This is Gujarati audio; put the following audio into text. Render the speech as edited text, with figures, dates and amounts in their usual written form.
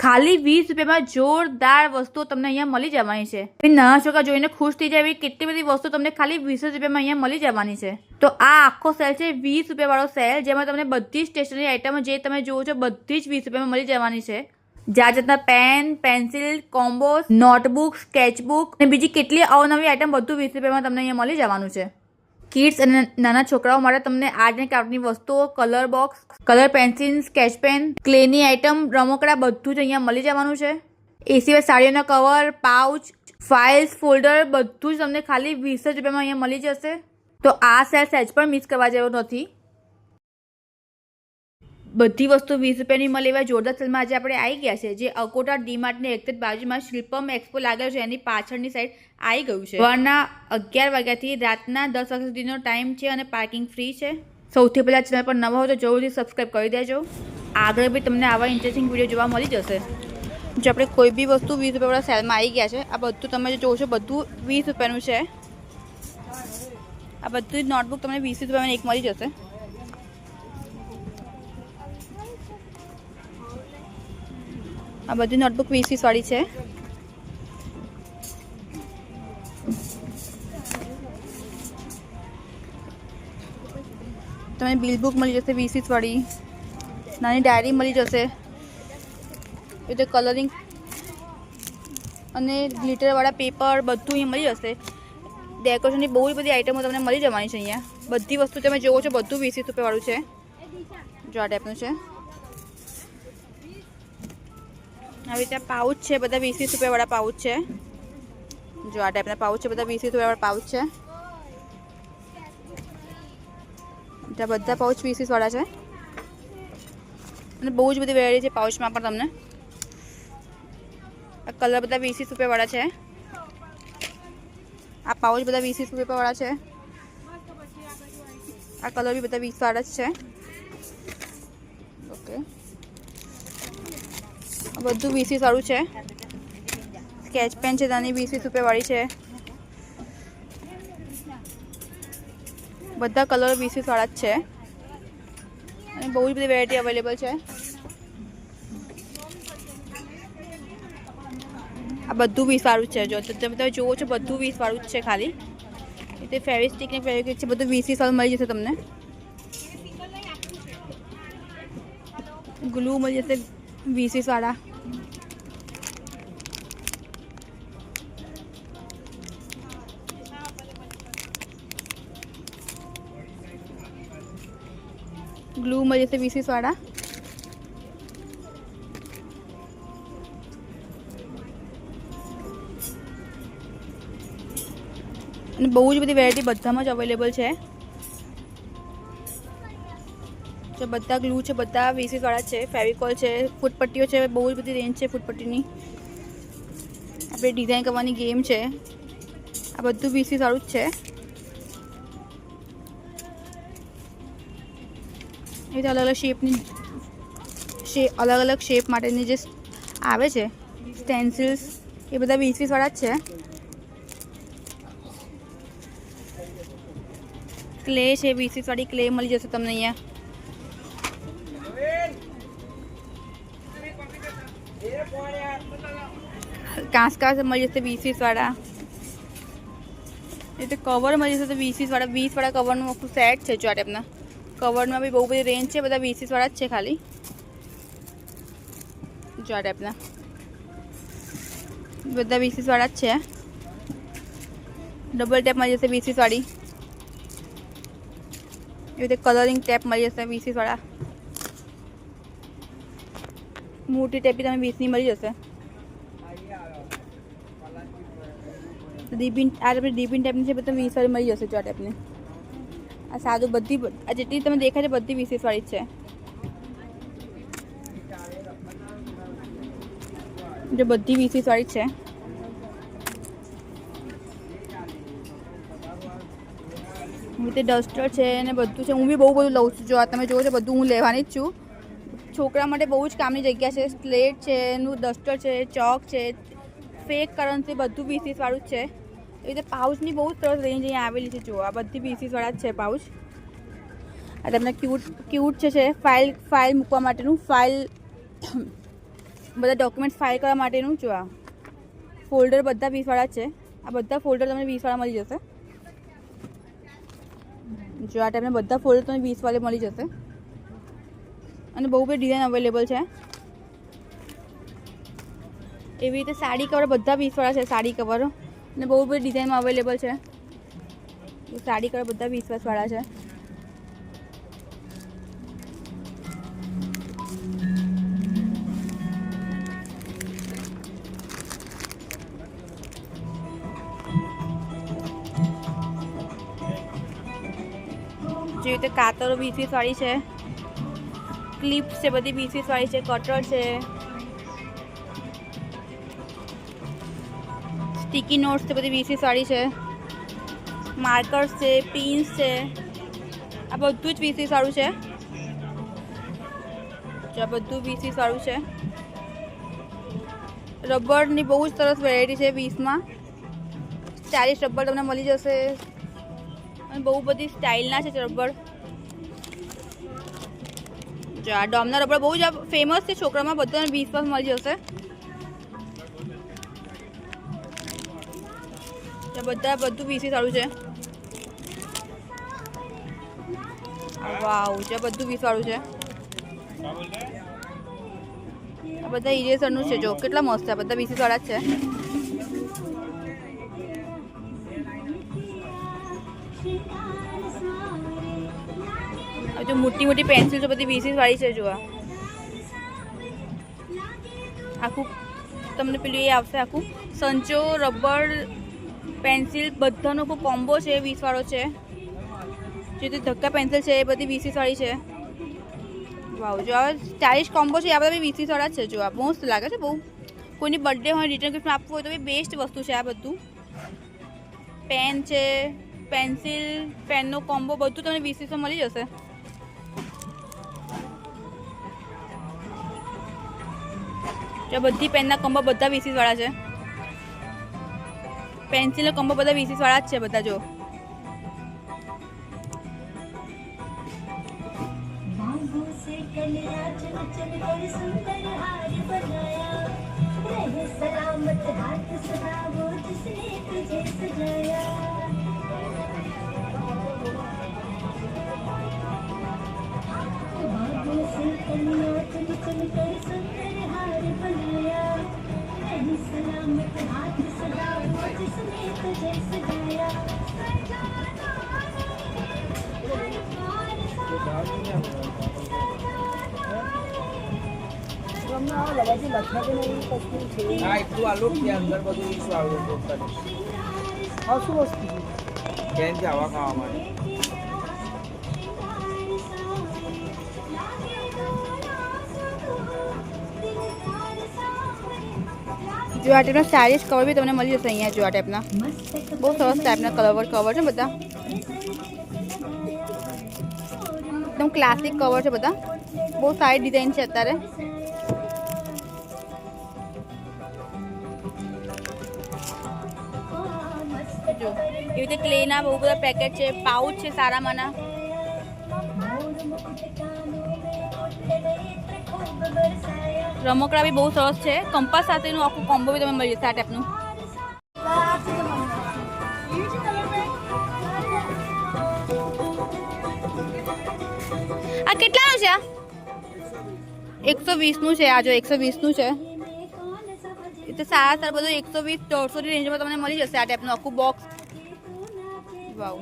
ખાલી 20 રૂપિયામાં જોરદાર વસ્તુઓ તમને અહીંયા મળી જવાની છે. નાના છોકરા જોઈને ખુશ થઈ જાય એવી કેટલી બધી વસ્તુ તમને ખાલી 20 રૂપિયામાં અહીંયા મળી જવાની છે. તો આ આખો સેલ છે 20 રૂપિયાવાળો સેલ, જેમાં તમને બધી સ્ટેશનરી આઇટમો જે તમે જુઓ છો બધી જ 20 રૂપિયામાં મળી જવાની છે. જાત જાતના પેન, પેન્સિલ, કોમ્બોસ, નોટબુક, સ્કેચબુક અને બીજી કેટલી અવનવી આઇટમ બધું 20 રૂપિયામાં તમને અહીંયા મળી જવાનું છે. કિડ્સ અને નાના છોકરાઓ માટે તમને આર્ટ એન્ડ ક્રાફ્ટની વસ્તુઓ, colour box, colour pencil, sketch pen, ક્લેની આઇટમ, રમકડા બધું જ અહીંયા મળી જવાનું છે. એ સિવાય સાડીઓના કવર, પાઉચ, ફાઇલ્સ, ફોલ્ડર બધું જ તમને ખાલી 20 રૂપિયામાં અહીંયા મળી જશે. તો આ સેલ સહેજ પણ મિસ કરવા જેવો નથી. બધી વસ્તુ 20 રૂપિયાની મળે એવા જોરદાર સેલમાં આજે આપણે આવી ગયા છે, જે અકોટા ડીમાર્ટની એક્ઝેક્ટ બાજુમાં શિલ્પમ એક્સપો લાગેલો છે એની પાછળની સાઈડ આવી ગયું છે. સવારના 11 વાગ્યાથી રાતના 10 વાગ્યા સુધીનો ટાઈમ છે અને પાર્કિંગ ફ્રી છે. સૌથી પહેલાં ચેનલ પર નવા હોય તો જરૂરથી સબસ્ક્રાઈબ કરી દેજો. આગળ બી તમને આવા ઇન્ટરેસ્ટિંગ વિડીયો જોવા મળી જશે. જો આપણે કોઈ બી વસ્તુ 20 રૂપિયાવાળા સેલમાં આવી ગયા છે. આ બધું તમે જે જોવો છો બધું 20 રૂપિયાનું છે. આ બધું જ નોટબુક તમને 20 રૂપિયામાં એક મળી જશે. આ બધી નોટબુક 20 વાળી છે. તમને બિલ બુક મળી જશે 20 વાળી. નાની ડાયરી મળી જશે. એ રીતે કલરિંગ અને ગ્લિટરવાળા પેપર બધું અહીંયા મળી જશે. ડેકોરેશનની બહુ બધી આઇટમો તમને મળી જવાની છે અહીંયા. બધી વસ્તુ તમે જોવો છો બધું 20 રૂપિયાવાળું છે. જો આ ટાઈપનું છે. આવી રીતે પાઉચ છે બધા 20 રૂપિયાવાળા પાઉચ છે. જો આ ટાઈપના પાઉચ છે બધા 20 રૂપિયાવાળા પાઉચ છે. બધા પાઉચ 20 વાળા છે અને બહુ જ બધી વેરાયટી છે પાઉચમાં પણ તમને. આ કલર બધા 20 રૂપિયાવાળા છે. આ પાઉચ બધા 20 રૂપિયાવાળા છે. આ કલર બી બધા 20 વાળા જ છે. ઓકે, બધું 20 વાળું છે. સ્કેચ પેન છે નાની 20 રૂપિયાવાળી છે. બધા કલર 20 વાળા જ છે અને બહુ જ બધી વેરાયટી અવેલેબલ છે. આ બધું 20 વાળું છે. જો તમે જુઓ છો બધું 20 વાળું જ છે. ખાલી એટલે ફેવિસ્ટિક ને ફેવિક્વિક છે બધું 20 વાળું મળી જશે તમને. ગ્લુ મળી જશે 20 વાળા. ग्लू मजे से 20 वाला. અને બહુ જ બધી વેરાયટી બધામાં જ અવેલેબલ છે. જો બધા ગ્લુ છે બધા 20 વાળા છે. ફેવિકોલ છે, ફૂટપટ્ટીઓ છે, બહુ જ બધી રેન્જ છે ફૂટપટ્ટીની. આપણે ડિઝાઇન કરવાની ગેમ છે. આ બધું 20 વાળું જ છે. એ અલગ અલગ શેપની અલગ અલગ શેપ માટેની જે આવે છે સ્ટેન્સિલ્સ એ બધા 20 વાળા જ છે. ક્લે છે 20 વાળી ક્લે મળી જશે તમને અહીંયા. કાંસકા મળી જશે 20 વાળા. એ તો કવર મળી જશે 20 વાળા. 20 વાળા કવરનું આખું સેટ છે. જો આ ટાઈપના કવરમાં બી બહુ બધી રેન્જ છે. બધા 20 વાળા જ છે ખાલી. જો આ ટાઈપના બધા 20 વાળા જ છે. ડબલ ટેપ મળી જશે 20 વાળી. એવી રીતે કલરિંગ ટેપ મળી જશે 20 વાળા. મોટી ટેપ બી તમે 20ની મળી જશે. ડીબીન ટેપની છે બધા 20 વાળી મળી જશે. જો આ ટેપની આ સાદું બધી આ જેટલી તમે દેખાય છે બધી 20 વાળી જ છે. જો બધી 20 વાળી જ છે. રીતે ડસ્ટર છે અને બધું છે. હું બી બહુ બધું લઉં છું. જો આ તમે જોવો છો બધું હું લેવાની જ છું. છોકરા માટે બહુ જ કામની જગ્યા છે. સ્લેટ છે, એનું ડસ્ટર છે, ચોક છે, ફેક કરન્સી બધું 20 વાળું જ છે. એ રીતે પાઉચની બહુ જ સરસ રેન્જ અહીંયા આવેલી છે. જો આ બધી 20 વાળા જ છે પાઉચ. આ તમને ક્યુટ છે ફાઇલ મૂકવા માટેનું. ફાઇલ બધા ડોક્યુમેન્ટ્સ ફાઇલ કરવા માટેનું જો આ ફોલ્ડર બધા 20 વાળા છે. આ બધા ફોલ્ડર તમને 20 વાળા મળી જશે. જો આ ટાઈપના બધા ફોલ્ડર તમને 20 વાળે મળી જશે અને બહુ બધી ડિઝાઇન અવેલેબલ છે. એવી રીતે સાડી કવર બધા 20 વાળા છે. સાડી કવર અને બહુ બધી ડિઝાઇનમાં અવેલેબલ છે. સાડી કવર બધા 20 વાળા છે. જે રીતે કાતરો 20 વાળી છે, ક્લિપ્સ છે બધી 20 વાળી છે, કટર છે, સ્ટીકી નોટ્સ છે બધી 20 વાળી છે, માર્કર્સ છે, પિન્સ છે, આ બધું જ 20 વાળું છે. જો આ બધું 20 વાળું છે. રબરની બહુ જ સરસ વેરાયટી છે. 20માં સ્ટાઇલિશ રબર તમને મળી જશે અને બહુ બધી સ્ટાઇલના છે રબર. જો આ ડોમના રબર બહુ જ ફેમસ છે. છોકરામાં બધાને 20 મળી જશે. બધું 20 વાળું છે. વાવ, જે બધું 20 વાળું છે. આ બધા ઇરેઝરનું છે. જો કેટલા મસ્ત છે. બધા 20 વાળા જ છે. જો મોટી મોટી પેન્સિલ છે બધી 20 વાળી છે. જો આખું તમને પેલું એ આવશે આખું સંચો રબર પેન્સિલ બધાનો આખું કોમ્બો છે. 20 વાળો છે. જે ધક્કા પેન્સિલ છે એ બધી 20 વાળી છે. વાવ, જો આ સ્ટાઇલિશ કોમ્બો છે. આ બધા 20 વાળા જ છે. જો આ મસ્ત લાગે છે બહુ. કોઈની બર્થડે હોય રિટર્ન ગિફ્ટ આપવું હોય તો એ બેસ્ટ વસ્તુ છે. આ બધું પેન છે, પેન્સિલ, પેનનો કોમ્બો બધું તમને 20 મળી જશે. જો બધી પેનના કોમ્બો બધા 20 વાળા છે. પેન્સિલનો કોમ્બો બધા 20 વાળા જ છે. બધા જો જો આ ટાઈપના સ્ટાઇલિશ કવર બી તમને મળી જશે અહીંયા. જો આ ટાઈપના બહુ સરસ ટાઈપના કવર છે બધા. એકદમ ક્લાસિક કવર છે બધા. બહુ સારી ડિઝાઇન છે અત્યારે. જો એવી રીતે ક્લેના બહુ બધા પેકેટ છે. પાઉચ છે સારામાંના. રમકડા બી બહુ સરસ છે. કંપાસ સાથેનું આખું કોમ્બો બી તમે મળી જશે આ ટાઈપનું. આ કેટલાનું છે? 120નું છે. આ જો 120નું છે. એટલે સારા બધું 120-150 ની રેન્જમાં તમને મળી જશે આ ટાઈપનું આખું બોક્સ. વાવ,